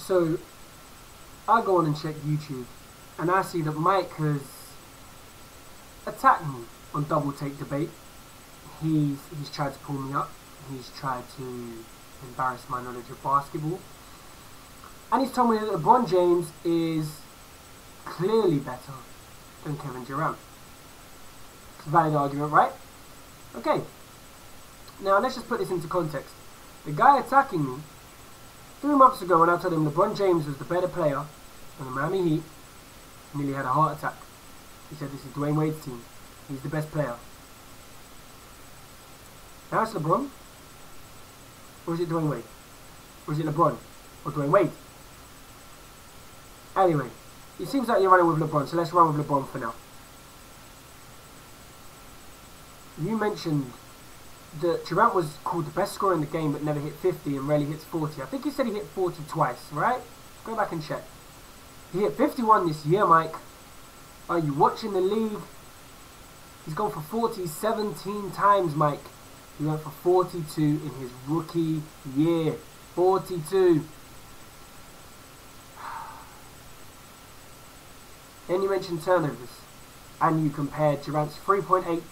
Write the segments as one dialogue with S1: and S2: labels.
S1: So I go on and check YouTube, and I see that Mike has attacked me on Double Take Debate. He's tried to pull me up. He's tried to embarrass my knowledge of basketball. And he's told me that LeBron James is clearly better than Kevin Durant. It's a valid argument, right? Okay. Now let's just put this into context. The guy attacking me 3 months ago, when I told him LeBron James was the better player than the Miami Heat, nearly had a heart attack. He said this is Dwayne Wade's team. He's the best player. Now it's LeBron? Or is it Dwayne Wade? Or is it LeBron? Or Dwayne Wade? Anyway, it seems like you're running with LeBron, so let's run with LeBron for now. You mentioned that Durant was called the best scorer in the game but never hit 50 and rarely hits 40. I think you said he hit 40 twice, right? Go back and check. He hit 51 this year, Mike. Are you watching the league? He's gone for 40 17 times, Mike. He went for 42 in his rookie year. 42. Then you mentioned turnovers. And you compared Durant's 3.8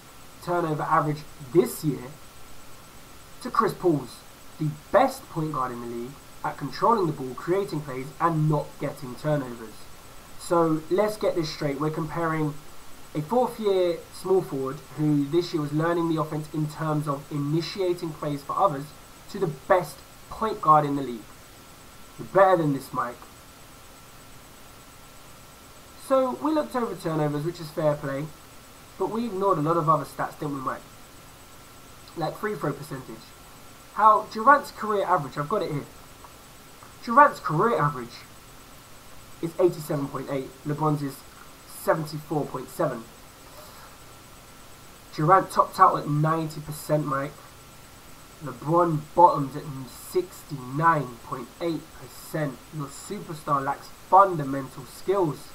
S1: turnover average this year to Chris Paul's, the best point guard in the league at controlling the ball, creating plays, and not getting turnovers. So let's get this straight. We're comparing a 4th year small forward who this year was learning the offense in terms of initiating plays for others to the best point guard in the league. You're better than this, Mike. So we looked over turnovers, which is fair play, but we ignored a lot of other stats, didn't we, Mike? Like free throw percentage. How Durant's career average, I've got it here. Durant's career average is 87.8. LeBron's is 74.7. Durant topped out at 90%, Mike. LeBron bottomed at 69.8%. Your superstar lacks fundamental skills.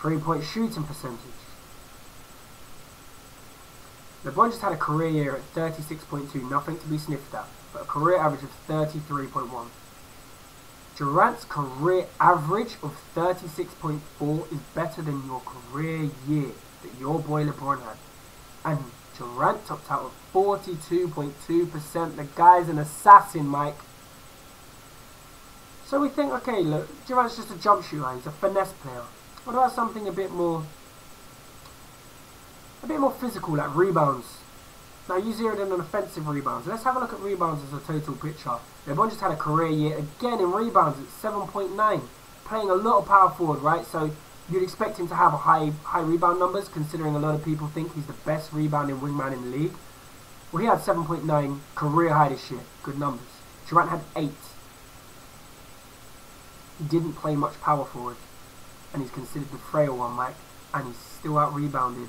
S1: 3-point shooting percentage. LeBron just had a career year at 36.2, nothing to be sniffed at, but a career average of 33.1. Durant's career average of 36.4 is better than your career year that your boy LeBron had. And Durant topped out at 42.2%. The guy's an assassin, Mike. So we think, okay, look, Durant's just a jump shooter, he's a finesse player. What about something a bit more physical, like rebounds? Now you zeroed in on offensive rebounds. Let's have a look at rebounds as a total picture. LeBron just had a career year again in rebounds at 7.9, playing a lot of power forward, right? So you'd expect him to have a high rebound numbers, considering a lot of people think he's the best rebounding wingman in the league. Well, he had 7.9 career high this year. Good numbers. Durant had 8. He didn't play much power forward, and he's considered the frail one, Mike, and he's still out rebounded.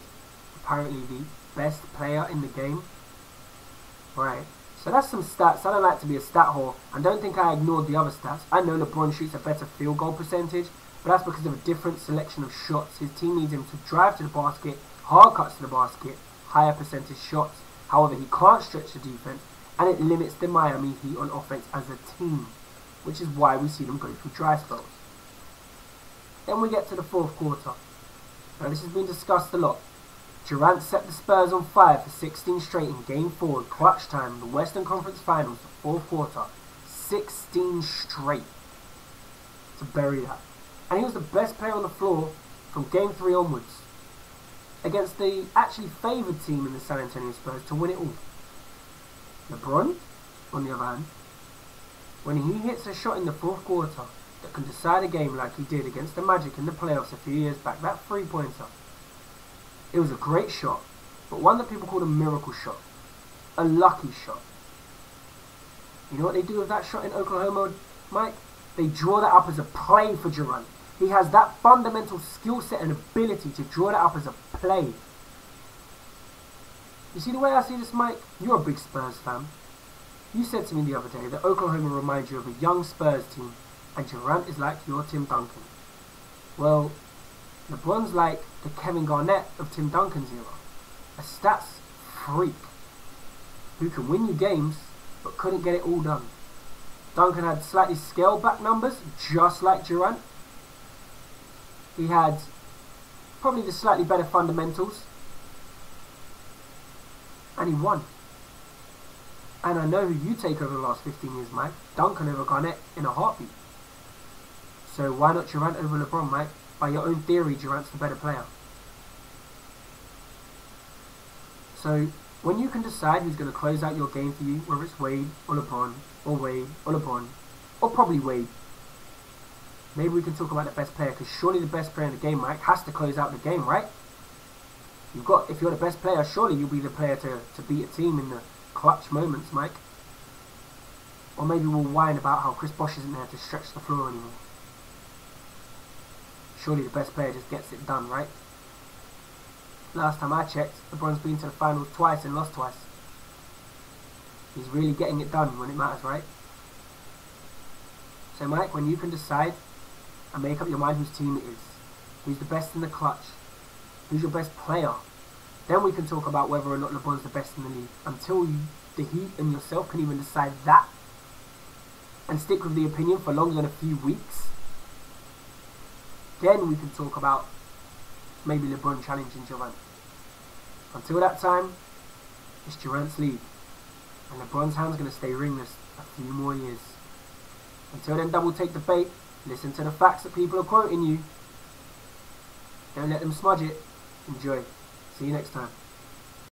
S1: Apparently the best player in the game. Right, so that's some stats. I don't like to be a stat whore, and don't think I ignored the other stats. I know LeBron shoots a better field goal percentage, but that's because of a different selection of shots. His team needs him to drive to the basket, hard cuts to the basket, higher percentage shots. However, he can't stretch the defense, and it limits the Miami Heat on offense as a team, which is why we see them go through dry spells. Then we get to the 4th quarter. Now this has been discussed a lot. Durant set the Spurs on fire for 16 straight in Game 4 in clutch time, the Western Conference Finals, the 4th quarter. 16 straight to bury that. And he was the best player on the floor from Game 3 onwards, against the actually favoured team in the San Antonio Spurs to win it all. LeBron, on the other hand, when he hits a shot in the 4th quarter that can decide a game like he did against the Magic in the playoffs a few years back, that 3-pointer, it was a great shot, but one that people call a miracle shot, a lucky shot. You know what they do with that shot in Oklahoma, Mike? They draw that up as a play for Durant. He has that fundamental skill set and ability to draw that up as a play. You see the way I see this, Mike? You're a big Spurs fan. You said to me the other day that Oklahoma reminds you of a young Spurs team, and Durant is like your Tim Duncan. Well, LeBron's like the Kevin Garnett of Tim Duncan's era. A stats freak who can win you games but couldn't get it all done. Duncan had slightly scaled back numbers, just like Durant. He had probably the slightly better fundamentals. And he won. And I know who you take over the last 15 years, Mike. Duncan over Garnett in a heartbeat. So why not Durant over LeBron, Mike? By your own theory, Durant's the better player. So when you can decide who's going to close out your game for you, whether it's Wade or LeBron, or Wade or LeBron, or probably Wade, maybe we can talk about the best player, because surely the best player in the game, Mike, has to close out the game, right? If you're the best player, surely you'll be the player to beat a team in the clutch moments, Mike. Or maybe we'll whine about how Chris Bosh isn't there to stretch the floor anymore. Surely the best player just gets it done, right? Last time I checked, LeBron's been to the finals twice and lost twice. He's really getting it done when it matters, right? So Mike, when you can decide and make up your mind whose team it is, who's the best in the clutch, who's your best player, then we can talk about whether or not LeBron's the best in the league. Until the Heat and yourself can even decide that and stick with the opinion for longer than a few weeks, then we can talk about maybe LeBron challenging Durant. Until that time, it's Durant's league, and LeBron's hand's going to stay ringless a few more years. Until then, double take the bait, listen to the facts that people are quoting you, don't let them smudge it, enjoy. See you next time.